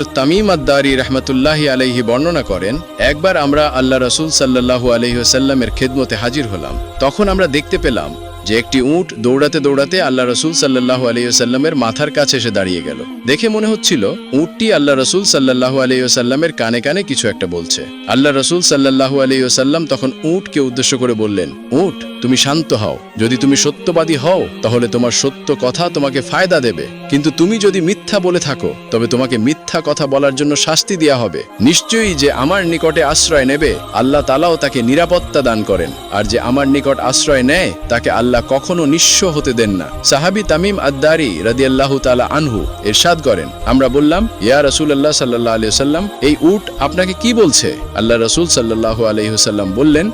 তামিম আদ-দারি রহমতুল্লাহি আলাইহি বর্ণনা করেন, একবার আমরা আল্লাহ রাসূল সাল্লাল্লাহু আলাইহি ওয়াসাল্লামের খেদমতে হাজির হলাম। তখন আমরা দেখতে পেলাম যে একটি উট দৌড়াতে দৌড়াতে আল্লাহ রাসূল সাল্লাল্লাহু আলাইহি ওয়াসাল্লামের মাথার কাছে এসে দাঁড়িয়ে গেল। দেখে মনে হচ্ছিল উটটি আল্লাহ রাসূল সাল্লাল্লাহু আলাইহি ওয়াসাল্লামের কানে কানে কিছু একটা বলছে। আল্লাহ রাসূল সাল্লাল্লাহু আলাইহি ওয়াসাল্লাম তখন উটকে উদ্দেশ্য করে বললেন, উট, তুমি শান্ত হও। যদি তুমি সত্যবাদী হও তাহলে তোমার সত্য কথা তোমাকে ফায়দা দেবে, কিন্তু তুমি যদি মিথ্যা বলে থাকো তবে তোমাকে মিথ্যা কথা বলার জন্য শাস্তি দেয়া হবে। নিশ্চয়ই যে আমার নিকটে আশ্রয় নেবে আল্লাহ তাআলাও তাকে নিরাপত্তা দান করেন, আর যে আমার নিকট আশ্রয় নেয় তাকে আল্লাহ কখনো নিঃস্ব হতে দেন না। সাহাবী তামিম আদ-দারি রাদিয়াল্লাহু তাআলা আনহু ইরশাদ করেন, আমরা বললাম, ইয়া রাসূলুল্লাহ সাল্লাল্লাহু আলাইহি ওয়াসাল্লাম, এই উট আপনাকে কি বলছে? আল্লাহ রাসূল সাল্লাল্লাহু আলাইহি ওয়াসাল্লাম বললেন,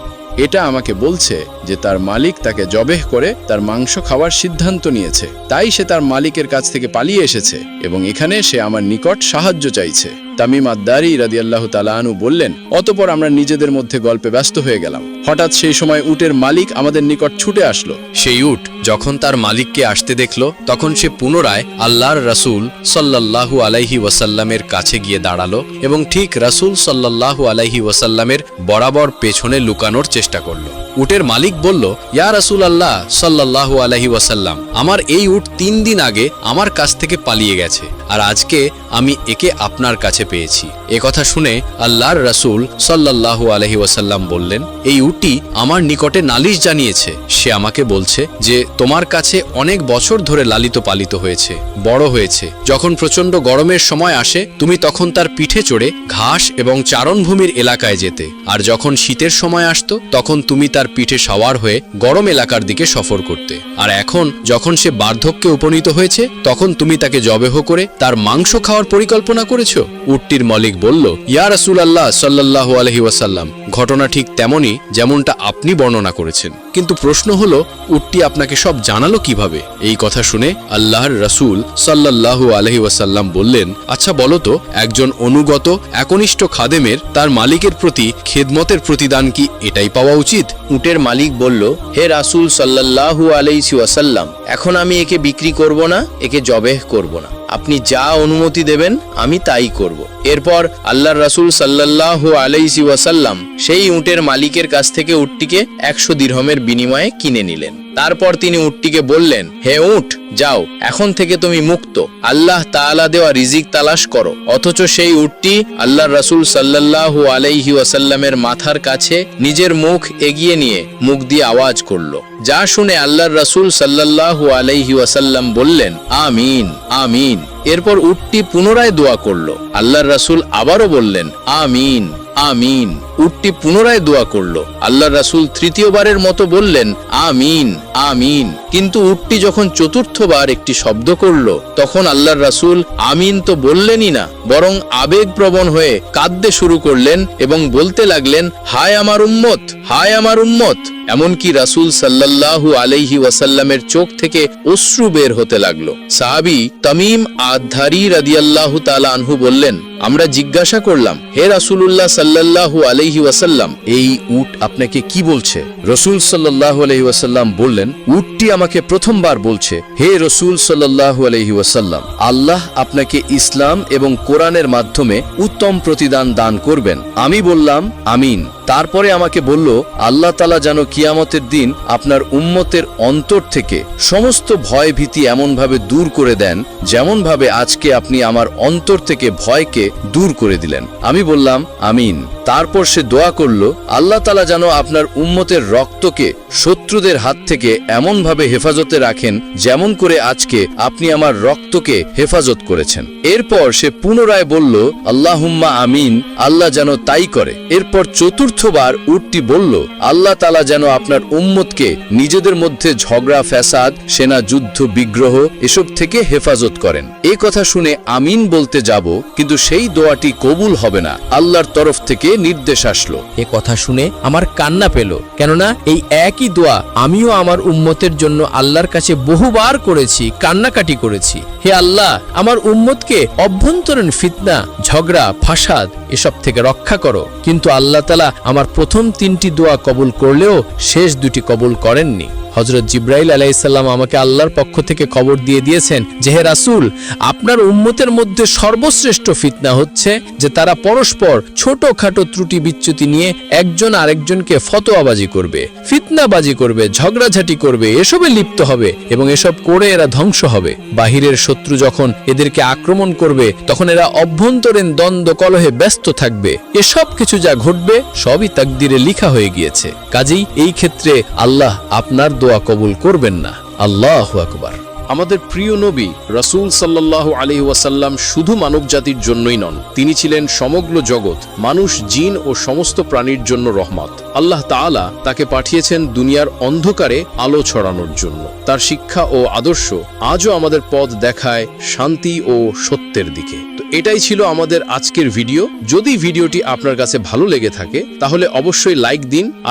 এটা আমাকে বলছে যে তার মালিক তাকে জবেহ করে তার মাংস খাওয়ার সিদ্ধান্ত নিয়েছে, তাই সে তার মালিকের কাছ থেকে পালিয়ে এসেছে এবং এখানে সে আমার নিকট সাহায্য চাইছে। তামিম আদ-দারি রাদিয়াল্লাহু তাআলা আনহু বললেন, অতঃপর আমরা নিজেদের মধ্যে গল্পে ব্যস্ত হয়ে গেলাম। হঠাৎ সেই সময় উটের মালিক আমাদের নিকট ছুটে আসলো। সেই উট যখন তার মালিককে আসতে দেখল তখন সে পুনরায় আল্লাহর রাসূল সাল্লাল্লাহু আলাইহি ওয়াসাল্লামের কাছে গিয়ে দাঁড়ালো এবং ঠিক রাসূল সাল্লাল্লাহু আলাইহি ওয়াসাল্লামের বরাবর পেছনে লুকানোর চেষ্টা করল। উটের মালিক বলল, ইয়া রাসূলুল্লাহ সাল্লাল্লাহু আলাইহি ওয়াসাল্লাম, আমার এই উট 3 দিন আগে আমার কাছ থেকে পালিয়ে গেছে, আর আজকে আমি একে আপনার কাছে পেয়েছি। এ কথা শুনে আল্লাহর রাসূল সাল্লাল্লাহু আলাইহি ওয়াসাল্লাম বললেন, এই উটটি আমার নিকটে নালিশ জানিয়েছে। সে আমাকে বলছে যে তোমার কাছে অনেক বছর ধরে লালিত পালিত হয়েছে, বড় হয়েছে। যখন প্রচণ্ড গরমের সময় আসে তুমি তখন তার পিঠে চড়ে ঘাস এবং চারণভূমির এলাকায় যেতে, আর যখন শীতের সময় আসতো তখন তুমি তার পিঠে সওয়ার হয়ে গরম এলাকার দিকে সফর করতে। আর এখন যখন সে বার্ধক্যে উপনীত হয়েছে তখন তুমি তাকে জবেহ করে তার মাংস খাওয়ার পরিকল্পনা করেছো। উটটির মালিক বলল, ইয়া রাসূলুল্লাহ সাল্লাল্লাহু আলাইহি ওয়াসাল্লাম, ঘটনা ঠিক তেমনই যেমনটা আপনি বর্ণনা করেছেন, কিন্তু প্রশ্ন হলো উটটি আপনাকে সব জানালো কিভাবে? এই কথা শুনে আল্লাহর রাসূল সাল্লাল্লাহু আলাইহি ওয়াসাল্লাম বললেন, আচ্ছা বলো তো, একজন অনুগত একনিষ্ঠ খাদেমের তার মালিকের প্রতি খেদমতের প্রতিদান কি এটাই পাওয়া উচিত? উটের মালিক বলল, হে রাসূল সাল্লাল্লাহু আলাইহি ওয়াসাল্লাম, এখন আমি একে বিক্রি করব না, একে জবেহ করব না। আপনি যা অনুমতি দেবেন আমি তাই করব। এরপর আল্লাহর রাসূল সাল্লাল্লাহু আলাইহি ওয়াসাল্লাম সেই উটের মালিকের কাছ থেকে উটটিকে 100 দিরহামের বিনিময়ে কিনে নিলেন। তারপর তিনি উটটিকে বললেন, হে উট, যাও, এখন থেকে তুমি মুক্ত। আল্লাহ তাআলা দেওয়া রিজিক তালাশ করো। অথচ সেই উটটি আল্লাহর রাসূল সাল্লাল্লাহু আলাইহি ওয়াসাল্লামের মাথার কাছে নিজের মুখ এগিয়ে নিয়ে মুখ দিয়ে আওয়াজ করলো, যা শুনে আল্লাহর রাসূল সাল্লাল্লাহু আলাইহি ওয়াসাল্লাম বললেন, আমিন, আমিন। এরপর উটটি পুনরায় দোয়া করলো। আল্লাহর রাসূল আবারও বললেন, আমিন, আমিন। উটটি পুনরায় দোয়া করলো। আল্লাহর রাসূল তৃতীয়বারের মতো বললেন, আমিন, আমিন। কিন্তু উটটি যখন চতুর্থবার একটি শব্দ করলো তখন আল্লাহর রাসূল আমিন তো বললেনই না, বরং আবেগপ্রবণ হয়ে কাঁদতে শুরু করলেন এবং বলতে লাগলেন, হায় আমার উম্মত, হায় আমার উম্মত। এমনকি রাসূল সাল্লাল্লাহু আলাইহি ওয়াসাল্লামের চোখ থেকে অশ্রু বের হতে লাগলো। সাহাবী তামিম আদ-দারি রাদিয়াল্লাহু তাআলা আনহু বললেন, আমরা জিজ্ঞাসা করলাম, হে রাসূলুল্লাহ সাল্লাল্লাহু আলাইহি ওয়াসাল্লাম, এই উট আপনাকে কি বলছে? রাসূল সাল্লাল্লাহু আলাইহি ওয়াসাল্লাম বললেন, উটটি আমাকে প্রথমবার বলছে, হে রাসূল সাল্লাল্লাহু আলাইহি ওয়াসাল্লাম, আল্লাহ আপনাকে ইসলাম এবং কোরআনের মাধ্যমে উত্তম প্রতিদান দান করবেন। আমি বললাম, আমিন। তারপরে আমাকে বলল, আল্লাহ তাআলা যেন কিয়ামতের দিন আপনার উম্মতের অন্তর থেকে সমস্ত ভয় ভীতি এমনভাবে দূর করে দেন যেমনভাবে আজকে আপনি আমার অন্তর থেকে ভয়কে দূর করে দিলেন। আমি বললাম, আমিন। তারপর সে দোয়া করল, আল্লাহ তাআলা যেন আপনার উম্মতের রক্তকে শত্রুদের হাত থেকে এমনভাবে হেফাজতে রাখেন যেমন করে আজকে আপনি আমার রক্তকে হেফাজত করেছেন। এরপর সে পুনরায় বলল, আল্লাহুম্মা আমিন, আল্লাহ যেন তাই করে। এরপর চতুর্থবার উটটি বলল, আল্লাহ তাআলা যেন আপনার উম্মতকে নিজেদের মধ্যে ঝগড়া ফ্যাসাদ, সেনা যুদ্ধ বিগ্রহ এসব থেকে হেফাজত করেন। এই কথা শুনে আমিন বলতে যাব, কিন্তু সেই দোয়াটি কবুল হবে না। আল্লাহর তরফ থেকে নির্দেশ আসলো। এ কথা শুনে আমার কান্না পেল, কেননা এই একই দোয়া আমিও আমার উম্মতের জন্য আল্লাহর কাছে বহুবার করেছি, কান্নাকাটি করেছি। হে আল্লাহ, আমার উম্মতকে অভ্যন্তরীণ ফিতনা, ঝগড়া, ফাসাদ এসব থেকে রক্ষা করো। কিন্তু আল্লাহ তাআলা আমার প্রথম 3টি দোয়া কবুল করলেও শেষ 2টি কবুল করেননি। হযরত জিব্রাইল আলাইহিসসালাম আমাকে আল্লাহর পক্ষ থেকে খবর দিয়ে দিয়েছেন যে হে রাসূল, আপনার উম্মতের মধ্যে সর্বশ্রেষ্ঠ ফিতনা হচ্ছে যে তারা পরস্পর ছোটখাটো ত্রুটি বিচ্যুতি নিয়ে একজন আরেকজনকে ফতোয়াবাজি করবে, ফিতনাবাজি করবে, ঝগড়াঝাটি করবে, এসবে লিপ্ত হবে এবং এসব করে এরা ধ্বংস হবে। বাহিরের শত্রু যখন এদেরকে আক্রমণ করবে তখন এরা অভ্যন্তরীণ দ্বন্দ্ব কলহে ব্যস্ত থাকবে। এসব কিছু যা ঘটবে সবই তাকদিরে লিখা হয়ে গিয়েছে। কাজেই এই ক্ষেত্রে আল্লাহ আপনার দোয়া কবুল করবেন না। আল্লাহু আকবার। আমাদের প্রিয় নবী রাসূল সাল্লাল্লাহু আলাইহি ওয়াসাল্লাম শুধু মানব জাতির জন্যই নন, তিনি ছিলেন সমগ্র জগৎ, মানুষ, জিন ও সমস্ত প্রাণীর জন্য রহমত। আল্লাহ তাআলা তাকে পাঠিয়েছেন দুনিয়ার অন্ধকারে আলো ছড়ানোর জন্য। তার শিক্ষা ও আদর্শ আজও আমাদের পথ দেখায় শান্তি ও সত্যের দিকে। তো এটাই ছিল আমাদের আজকের ভিডিও। যদি ভিডিওটি আপনার কাছে ভালো লেগে থাকে তাহলে অবশ্যই লাইক দিন।